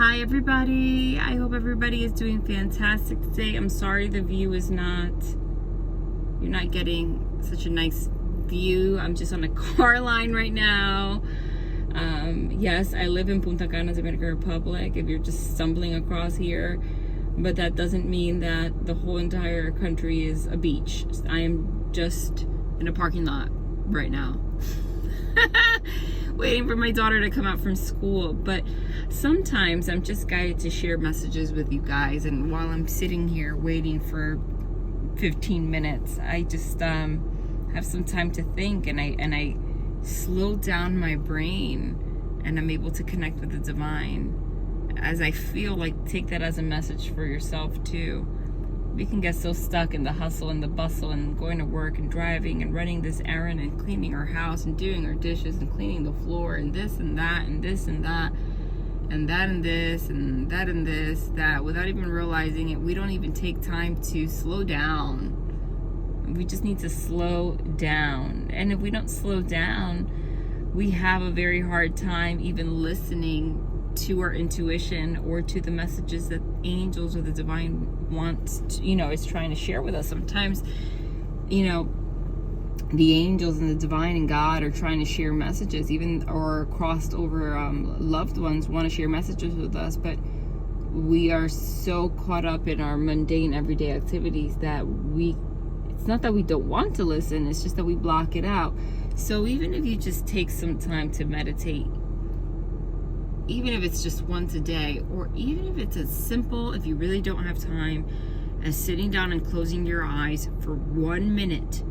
Hi everybody, I hope everybody is doing fantastic today. I'm sorry the view is not, you're not getting such a nice view. I'm just on a car line right now. Yes, I live in Punta Cana, Dominican Republic, if you're just stumbling across here, but that doesn't mean that the whole entire country is a beach. I am just in a parking lot right now. Waiting for my daughter to come out from school. But sometimes I'm just guided to share messages with you guys, and while I'm sitting here waiting for 15 minutes, I just have some time to think, and I slow down my brain, and I'm able to connect with the divine. As I feel like, take that as a message for yourself too. We can get so stuck in the hustle and the bustle and going to work and driving and running this errand and cleaning our house and doing our dishes and cleaning the floor and this and that and this and that and that and this and that and this, that, without even realizing it. We don't even take time to slow down. We just need to slow down. And if we don't slow down, we have a very hard time even listening to our intuition or to the messages that angels or the divine wants to, is trying to share with us. Sometimes, the angels and the divine and God are trying to share messages, even or crossed over loved ones want to share messages with us, but we are so caught up in our mundane everyday activities that it's not that we don't want to listen, it's just that we block it out. So even if you just take some time to meditate, even if it's just once a day, or even if it's as simple, if you really don't have time, as sitting down and closing your eyes for 1 minute,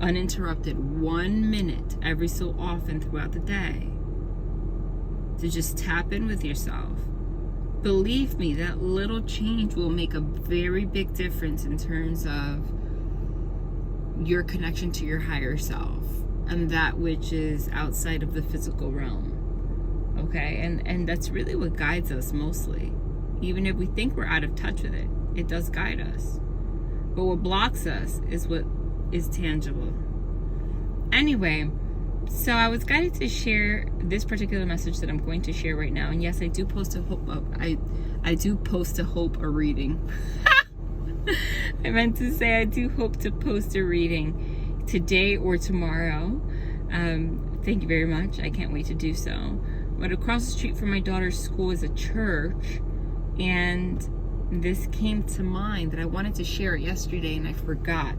uninterrupted, 1 minute every so often throughout the day, to just tap in with yourself. Believe me, that little change will make a very big difference in terms of your connection to your higher self and that which is outside of the physical realm. Okay, and that's really what guides us mostly. Even if we think we're out of touch with it, it does guide us. But what blocks us is what is tangible. Anyway, so I was guided to share this particular message that I'm going to share right now. And yes, I do post a hope. I do post a hope a reading. I meant to say I do hope to post a reading today or tomorrow. Thank you very much. I can't wait to do so. But across the street from my daughter's school is a church, and this came to mind that I wanted to share it yesterday and I forgot.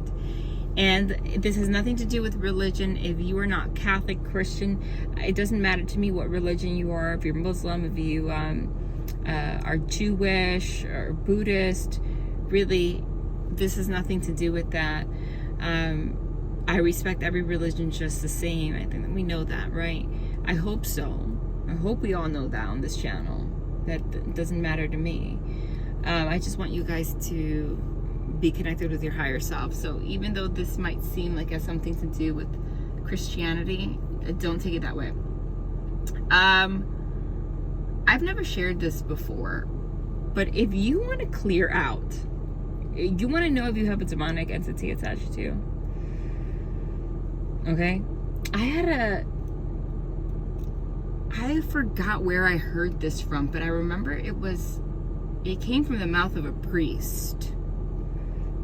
And this has nothing to do with religion. If you are not Catholic, Christian, it doesn't matter to me what religion you are. If you're Muslim, if you are Jewish or Buddhist, really, this has nothing to do with that. I respect every religion just the same. I think that we know that, right? I hope so. I hope we all know that on this channel. That doesn't matter to me. I just want you guys to be connected with your higher self. So even though this might seem like it has something to do with Christianity, don't take it that way. I've never shared this before, but if you want to clear out, you want to know if you have a demonic entity attached to you, okay? I forgot where I heard this from, but I remember it came from the mouth of a priest.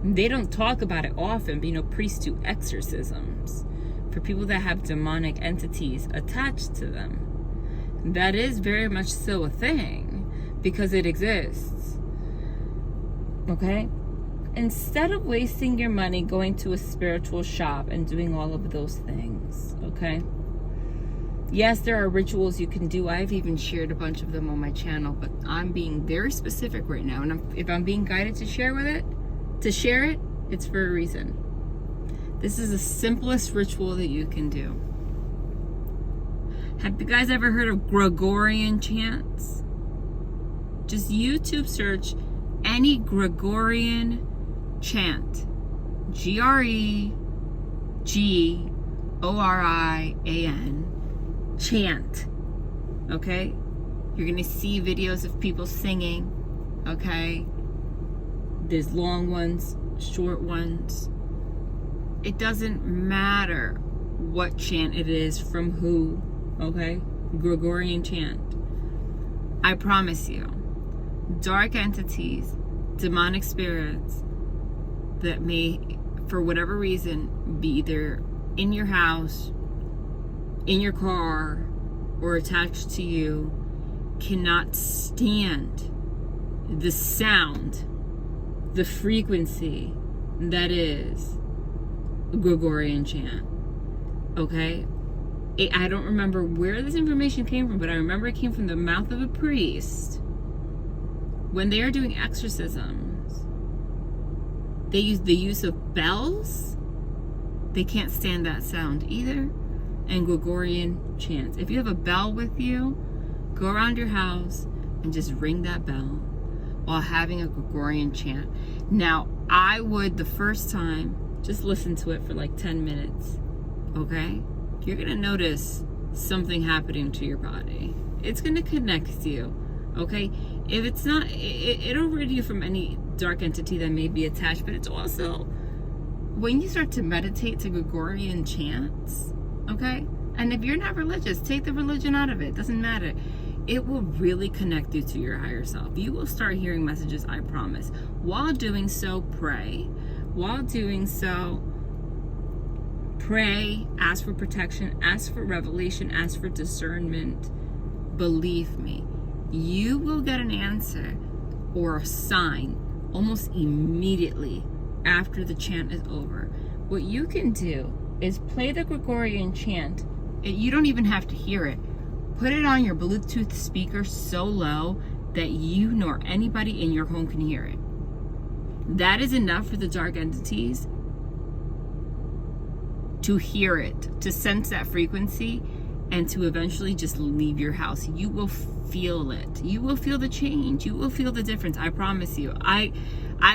They don't talk about it often, but priests do exorcisms for people that have demonic entities attached to them. That is very much so a thing, because it exists. Okay? Instead of wasting your money going to a spiritual shop and doing all of those things, okay? Yes, there are rituals you can do. I've even shared a bunch of them on my channel, but I'm being very specific right now. And if I'm being guided to share it, it's for a reason. This is the simplest ritual that you can do. Have you guys ever heard of Gregorian chants? Just YouTube search any Gregorian chant. Gregorian. Chant. Okay? You're gonna see videos of people singing. Okay? There's long ones, short ones. It doesn't matter what chant it is from who. Okay? Gregorian chant. I promise you, dark entities, demonic spirits that may, for whatever reason, be either in your house, in your car, or attached to you, cannot stand the sound, the frequency that is Gregorian chant. Okay? I don't remember where this information came from, but I remember it came from the mouth of a priest. When they are doing exorcisms, they use the use of bells. They can't stand that sound either. And Gregorian chants. If you have a bell with you, go around your house and just ring that bell while having a Gregorian chant. Now, I would, the first time, just listen to it for like 10 minutes, okay? You're gonna notice something happening to your body. It's gonna connect you, okay? If it's not, it'll rid you from any dark entity that may be attached, but it's also, when you start to meditate to Gregorian chants, okay? And if you're not religious, take the religion out of it, doesn't matter. It will really connect you to your higher self. You will start hearing messages, I promise. While doing so, pray. While doing so, pray, ask for protection, ask for revelation, ask for discernment. Believe me, you will get an answer or a sign almost immediately after the chant is over. What you can do is play the Gregorian chant. You don't even have to hear it. Put it on your Bluetooth speaker so low that you nor anybody in your home can hear it. That is enough for the dark entities to hear it, to sense that frequency, and to eventually just leave your house. You will feel it. You will feel the change. You will feel the difference. I promise you.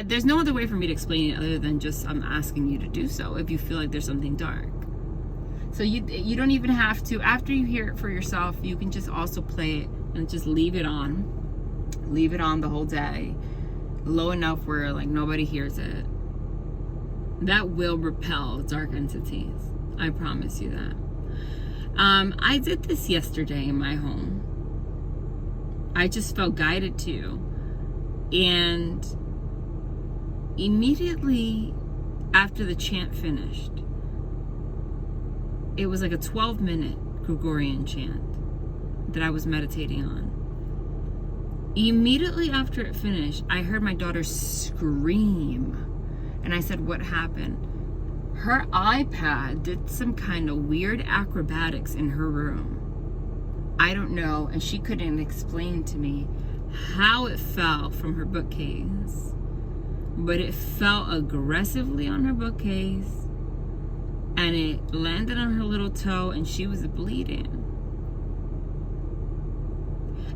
There's no other way for me to explain it other than just I'm asking you to do so if you feel like there's something dark. So you don't even have to, after you hear it for yourself, you can just also play it and just leave it on. Leave it on the whole day, low enough where like nobody hears it. That will repel dark entities. I promise you that. I did this yesterday in my home. I just felt guided to. And immediately after the chant finished, it was like a 12-minute Gregorian chant that I was meditating on. Immediately after it finished, I heard my daughter scream. And I said, what happened? Her iPad did some kind of weird acrobatics in her room. I don't know, and she couldn't explain to me how it fell from her bookcase. But it fell aggressively on her bookcase, and it landed on her little toe, and she was bleeding.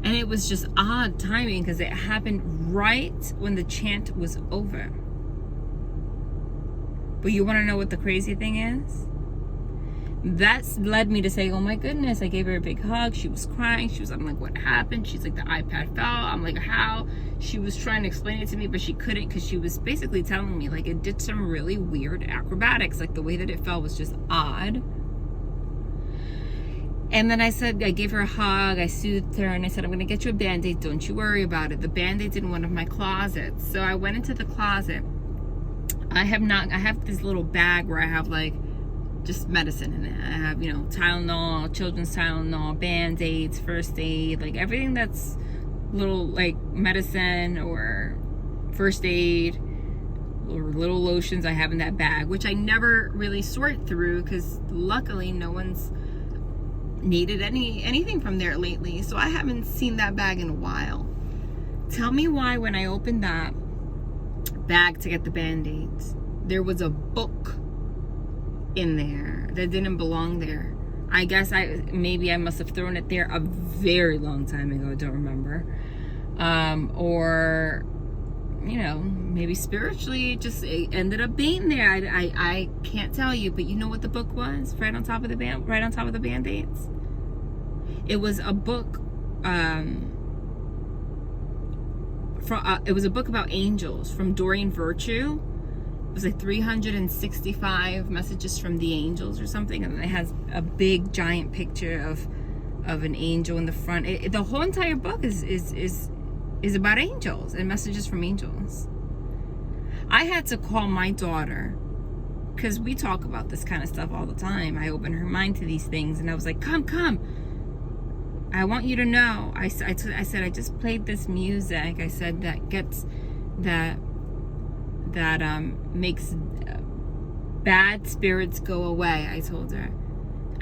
And it was just odd timing because it happened right when the chant was over. But you want to know what the crazy thing is? That's led me to say, oh my goodness, I gave her a big hug. She was crying. I'm like, what happened? She's like, the iPad fell. I'm like, how? She was trying to explain it to me, but she couldn't because she was basically telling me like it did some really weird acrobatics. Like the way that it fell was just odd. And then I gave her a hug. I soothed her and I said, I'm going to get you a Band-Aid. Don't you worry about it. The Band-Aid's in one of my closets. So I went into the closet. I have this little bag where I have like just medicine in it. I have, Tylenol, children's Tylenol, Band-Aids, first aid, like everything that's little like medicine or first aid or little lotions I have in that bag, which I never really sort through because luckily no one's needed anything from there lately. So I haven't seen that bag in a while. Tell me why when I opened that bag to get the Band-Aids, there was a book in there that didn't belong there. I guess maybe I must have thrown it there a very long time ago, don't remember. Or maybe spiritually it just ended up being there. I can't tell you, but you know what the book was? Right on top of the Band-Aids. It was a book it was a book about angels from Doreen Virtue. It was like 365 messages from the angels or something, and it has a big giant picture of of an angel in the front. The whole entire book is about angels and messages from angels. I had to call my daughter because we talk about this kind of stuff all the time. I open her mind to these things, and I was like, come. I want you to know. I said, I just played this music. I said that makes bad spirits go away, I told her.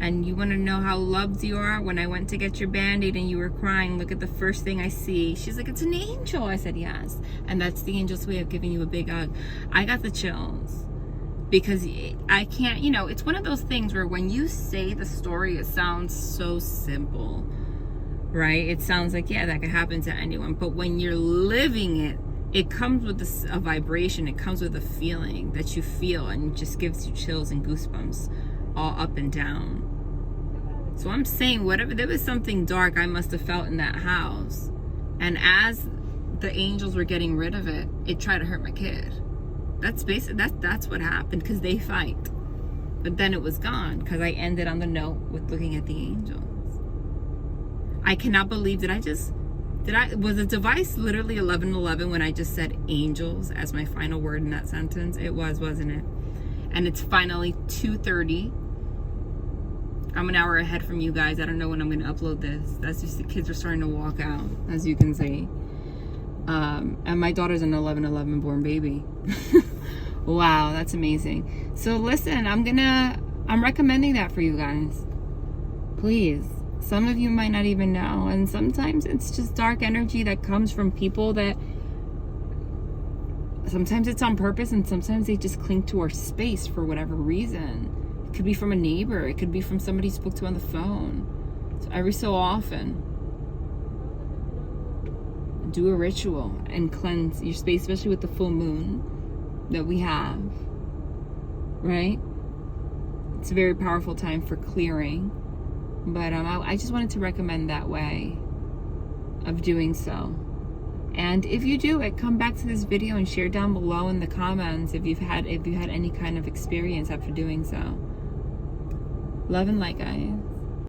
And you want to know how loved you are? When I went to get your Band-Aid and you were crying, look at the first thing I see. She's like, it's an angel. I said, yes. And that's the angel's way of giving you a big hug. I got the chills. Because I can't, it's one of those things where when you say the story, it sounds so simple, right? It sounds like, yeah, that could happen to anyone. But when you're living it, it comes with a vibration. It comes with a feeling that you feel, and it just gives you chills and goosebumps all up and down. So I'm saying, whatever, there was something dark I must have felt in that house. And as the angels were getting rid of it, it tried to hurt my kid. That's basically, that's what happened, because they fight. But then it was gone, because I ended on the note with looking at the angels. I cannot believe, was the device literally 11:11 when I just said angels as my final word in that sentence? It was, wasn't it? And it's finally 2:30. I'm an hour ahead from you guys. I don't know when I'm going to upload this. That's just the kids are starting to walk out, as you can see. And my daughter's an 11/11 born baby. Wow, that's amazing. So listen, I'm recommending that for you guys. Please. Some of you might not even know. And sometimes it's just dark energy that comes from people that sometimes it's on purpose, and sometimes they just cling to our space for whatever reason. It could be from a neighbor. It could be from somebody you spoke to on the phone. So every so often, do a ritual and cleanse your space, especially with the full moon that we have, right? It's a very powerful time for clearing. But I just wanted to recommend that way of doing so. And if you do it, come back to this video and share down below in the comments if you had any kind of experience after doing so. Love and light, guys.